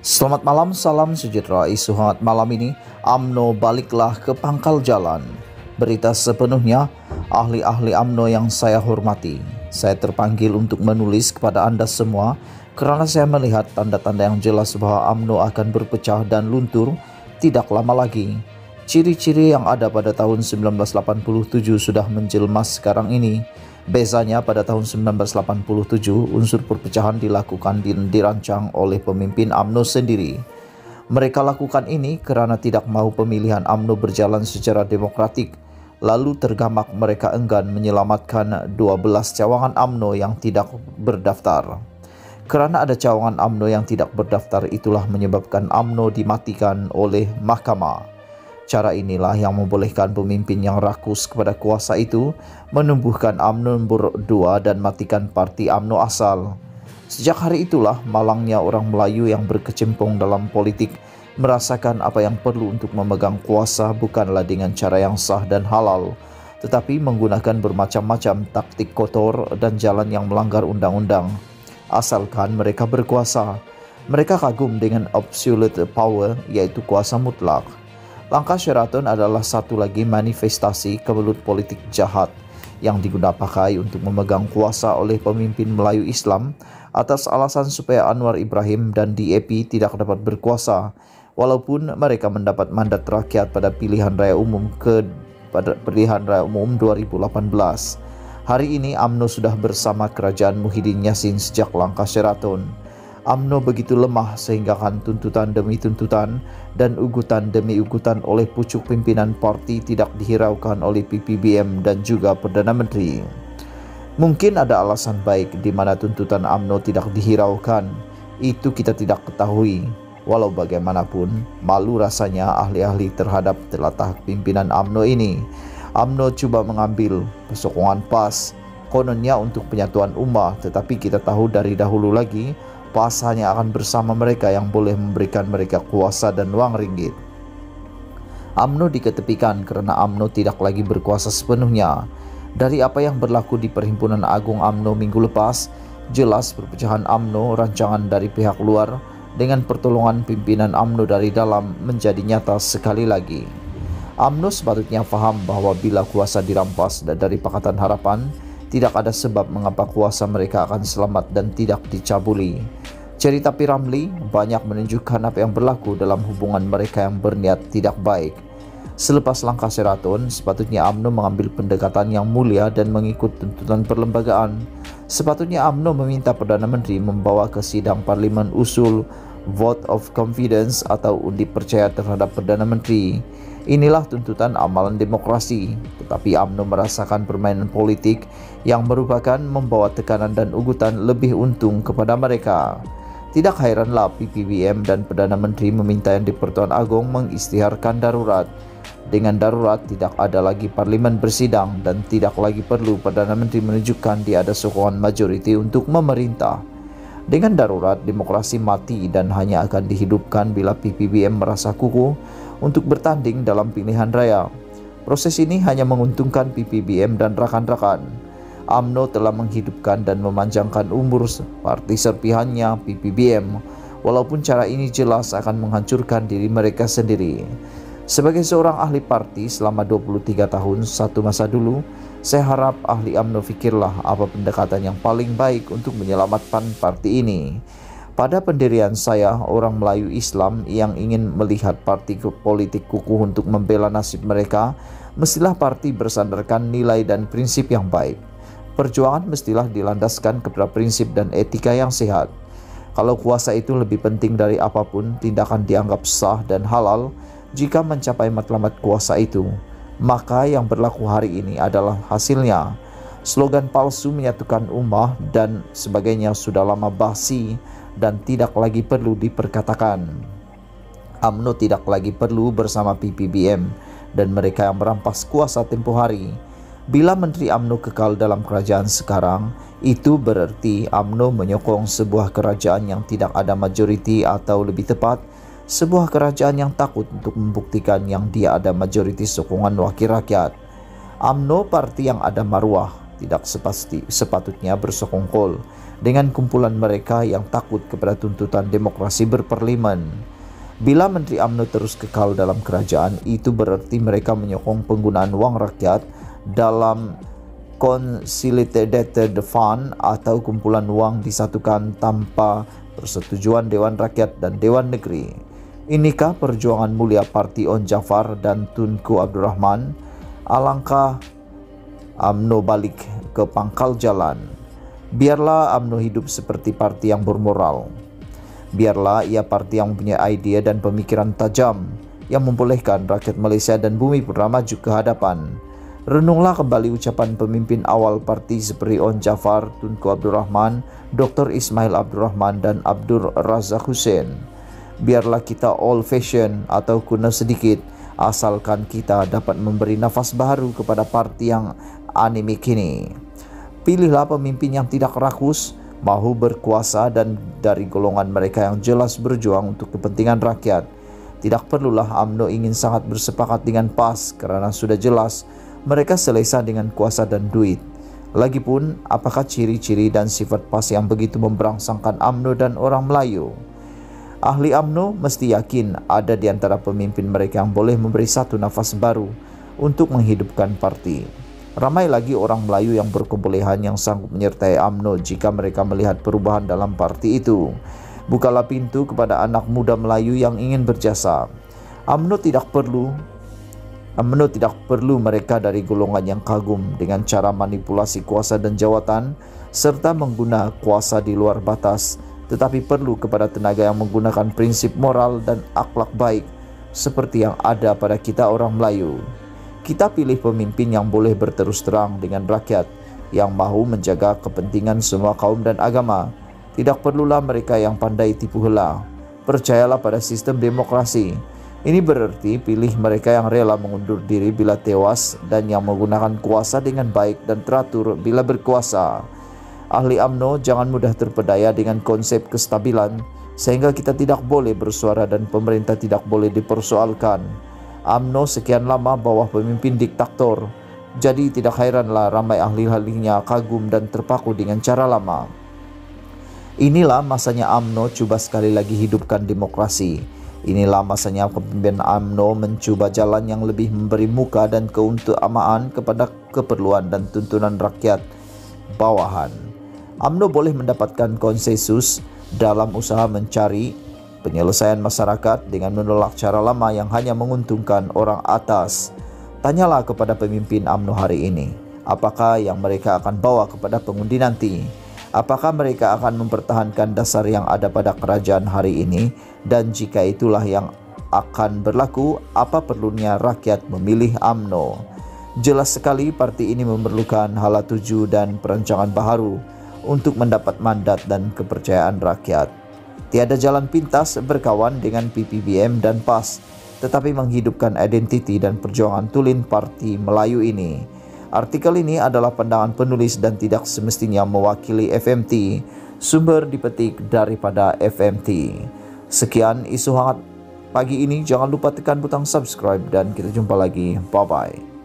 Selamat malam, salam sejahtera. Isu hangat malam ini, UMNO baliklah ke pangkal jalan. Berita sepenuhnya, ahli-ahli UMNO yang saya hormati. Saya terpanggil untuk menulis kepada Anda semua karena saya melihat tanda-tanda yang jelas bahwa UMNO akan berpecah dan luntur tidak lama lagi. Ciri-ciri yang ada pada tahun 1987 sudah menjelma sekarang ini. Bezanya pada tahun 1987, unsur perpecahan dilakukan dan dirancang oleh pemimpin UMNO sendiri. Mereka lakukan ini karena tidak mau pemilihan UMNO berjalan secara demokratik. Lalu tergamak mereka enggan menyelamatkan 12 cawangan UMNO yang tidak berdaftar. Karena ada cawangan UMNO yang tidak berdaftar, itulah menyebabkan UMNO dimatikan oleh mahkamah. Cara inilah yang membolehkan pemimpin yang rakus kepada kuasa itu menumbuhkan UMNO nomor 2 dan matikan parti UMNO asal. Sejak hari itulah malangnya orang Melayu yang berkecimpung dalam politik merasakan apa yang perlu untuk memegang kuasa bukanlah dengan cara yang sah dan halal, tetapi menggunakan bermacam-macam taktik kotor dan jalan yang melanggar undang-undang. Asalkan mereka berkuasa, mereka kagum dengan absolute power, yaitu kuasa mutlak. Langkah Sheraton adalah satu lagi manifestasi kemelut politik jahat yang digunakan untuk memegang kuasa oleh pemimpin Melayu Islam atas alasan supaya Anwar Ibrahim dan DAP tidak dapat berkuasa walaupun mereka mendapat mandat rakyat pada pilihan raya umum 2018. Hari ini UMNO sudah bersama kerajaan Muhyiddin Yassin sejak langkah Sheraton. UMNO begitu lemah sehingga kan tuntutan demi tuntutan dan ugutan demi ugutan oleh pucuk pimpinan parti tidak dihiraukan oleh PPBM dan juga Perdana Menteri. Mungkin ada alasan baik di mana tuntutan UMNO tidak dihiraukan, itu kita tidak ketahui. Walau bagaimanapun, malu rasanya ahli-ahli terhadap telatah pimpinan UMNO ini. UMNO coba mengambil sokongan PAS, kononnya untuk penyatuan umat, tetapi kita tahu dari dahulu lagi PAS hanya akan bersama mereka yang boleh memberikan mereka kuasa dan uang ringgit. UMNO diketepikan karena UMNO tidak lagi berkuasa sepenuhnya. Dari apa yang berlaku di Perhimpunan Agung UMNO minggu lepas, jelas perpecahan UMNO rancangan dari pihak luar dengan pertolongan pimpinan UMNO dari dalam menjadi nyata sekali lagi. UMNO sepatutnya paham bahwa bila kuasa dirampas dari Pakatan Harapan, tidak ada sebab mengapa kuasa mereka akan selamat dan tidak dicabuli. Cerita P. Ramlee banyak menunjukkan apa yang berlaku dalam hubungan mereka yang berniat tidak baik. Selepas langkah Sheraton, sepatutnya UMNO mengambil pendekatan yang mulia dan mengikut tuntutan perlembagaan. Sepatutnya UMNO meminta Perdana Menteri membawa ke sidang parlimen usul vote of confidence atau undi percaya terhadap Perdana Menteri. Inilah tuntutan amalan demokrasi, tetapi UMNO merasakan permainan politik yang merupakan membawa tekanan dan ugutan lebih untung kepada mereka. Tidak heranlah PPBM dan Perdana Menteri meminta yang di-Pertuan Agong mengisytiharkan darurat. Dengan darurat tidak ada lagi parlimen bersidang dan tidak lagi perlu Perdana Menteri menunjukkan dia ada sokongan majoriti untuk memerintah. Dengan darurat, demokrasi mati dan hanya akan dihidupkan bila PPBM merasa kukuh untuk bertanding dalam pilihan raya. Proses ini hanya menguntungkan PPBM dan rakan-rakan. UMNO telah menghidupkan dan memanjangkan umur parti serpihannya PPBM, walaupun cara ini jelas akan menghancurkan diri mereka sendiri. Sebagai seorang ahli parti selama 23 tahun satu masa dulu, saya harap ahli UMNO fikirlah apa pendekatan yang paling baik untuk menyelamatkan parti ini. Pada pendirian saya, orang Melayu Islam yang ingin melihat parti politik kukuh untuk membela nasib mereka, mestilah parti bersandarkan nilai dan prinsip yang baik. Perjuangan mestilah dilandaskan kepada prinsip dan etika yang sehat. Kalau kuasa itu lebih penting dari apapun, tindakan dianggap sah dan halal jika mencapai matlamat kuasa itu. Maka yang berlaku hari ini adalah hasilnya. Slogan palsu menyatukan ummah dan sebagainya sudah lama basi dan tidak lagi perlu diperkatakan. UMNO tidak lagi perlu bersama PPBM dan mereka yang merampas kuasa tempoh hari. Bila Menteri UMNO kekal dalam kerajaan sekarang, itu berarti UMNO menyokong sebuah kerajaan yang tidak ada majoriti atau lebih tepat, sebuah kerajaan yang takut untuk membuktikan yang dia ada majoriti sokongan wakil rakyat. UMNO parti yang ada maruah, tidak sepatutnya bersekongkol dengan kumpulan mereka yang takut kepada tuntutan demokrasi berparlemen. Bila Menteri UMNO terus kekal dalam kerajaan, itu berarti mereka menyokong penggunaan wang rakyat dalam Consolidated Fund atau kumpulan wang disatukan tanpa persetujuan Dewan Rakyat dan Dewan Negeri. Inikah perjuangan mulia Parti On Jafar dan Tunku Abdul Rahman? Alangkah UMNO balik ke pangkal jalan. Biarlah UMNO hidup seperti parti yang bermoral. Biarlah ia parti yang mempunyai ide dan pemikiran tajam yang membolehkan rakyat Malaysia dan bumi pura maju ke hadapan. Renunglah kembali ucapan pemimpin awal parti seperti On Jafar, Tunku Abdul Rahman, Dr. Ismail Abdul Rahman dan Abdul Razak Hussein. Biarlah kita old fashion atau kuno sedikit, asalkan kita dapat memberi nafas baru kepada parti yang animik ini. Pilihlah pemimpin yang tidak rakus, mahu berkuasa dan dari golongan mereka yang jelas berjuang untuk kepentingan rakyat. Tidak perlulah UMNO ingin sangat bersepakat dengan PAS kerana sudah jelas mereka selesa dengan kuasa dan duit. Lagipun, apakah ciri-ciri dan sifat PAS yang begitu memberangsangkan UMNO dan orang Melayu? Ahli UMNO mesti yakin ada di antara pemimpin mereka yang boleh memberi satu nafas baru untuk menghidupkan parti. Ramai lagi orang Melayu yang berkebolehan yang sanggup menyertai UMNO jika mereka melihat perubahan dalam parti itu. Bukalah pintu kepada anak muda Melayu yang ingin berjasa. UMNO tidak perlu mereka dari golongan yang kagum dengan cara manipulasi kuasa dan jawatan serta menggunakan kuasa di luar batas, tetapi perlu kepada tenaga yang menggunakan prinsip moral dan akhlak baik seperti yang ada pada kita orang Melayu. Kita pilih pemimpin yang boleh berterus terang dengan rakyat, yang mahu menjaga kepentingan semua kaum dan agama. Tidak perlulah mereka yang pandai tipu hela. Percayalah pada sistem demokrasi. Ini berarti pilih mereka yang rela mengundur diri bila tewas dan yang menggunakan kuasa dengan baik dan teratur bila berkuasa. Ahli UMNO jangan mudah terpedaya dengan konsep kestabilan sehingga kita tidak boleh bersuara dan pemerintah tidak boleh dipersoalkan. UMNO sekian lama bawah pemimpin diktator, jadi tidak heranlah ramai ahli-ahlinya kagum dan terpaku dengan cara lama. Inilah masanya UMNO cuba sekali lagi hidupkan demokrasi. Inilah masanya kepemimpinan UMNO mencuba jalan yang lebih memberi muka dan keutamaan kepada keperluan dan tuntunan rakyat bawahan. UMNO boleh mendapatkan konsensus dalam usaha mencari penyelesaian masyarakat dengan menolak cara lama yang hanya menguntungkan orang atas. Tanyalah kepada pemimpin UMNO hari ini, apakah yang mereka akan bawa kepada pengundi nanti? Apakah mereka akan mempertahankan dasar yang ada pada kerajaan hari ini? Dan jika itulah yang akan berlaku, apa perlunya rakyat memilih UMNO? Jelas sekali parti ini memerlukan hala tuju dan perancangan baharu untuk mendapat mandat dan kepercayaan rakyat. Tiada jalan pintas berkawan dengan PPBM dan PAS, tetapi menghidupkan identiti dan perjuangan tulen Parti Melayu ini. Artikel ini adalah pandangan penulis dan tidak semestinya mewakili FMT. Sumber dipetik daripada FMT. Sekian isu hangat pagi ini. Jangan lupa tekan butang subscribe dan kita jumpa lagi. Bye-bye.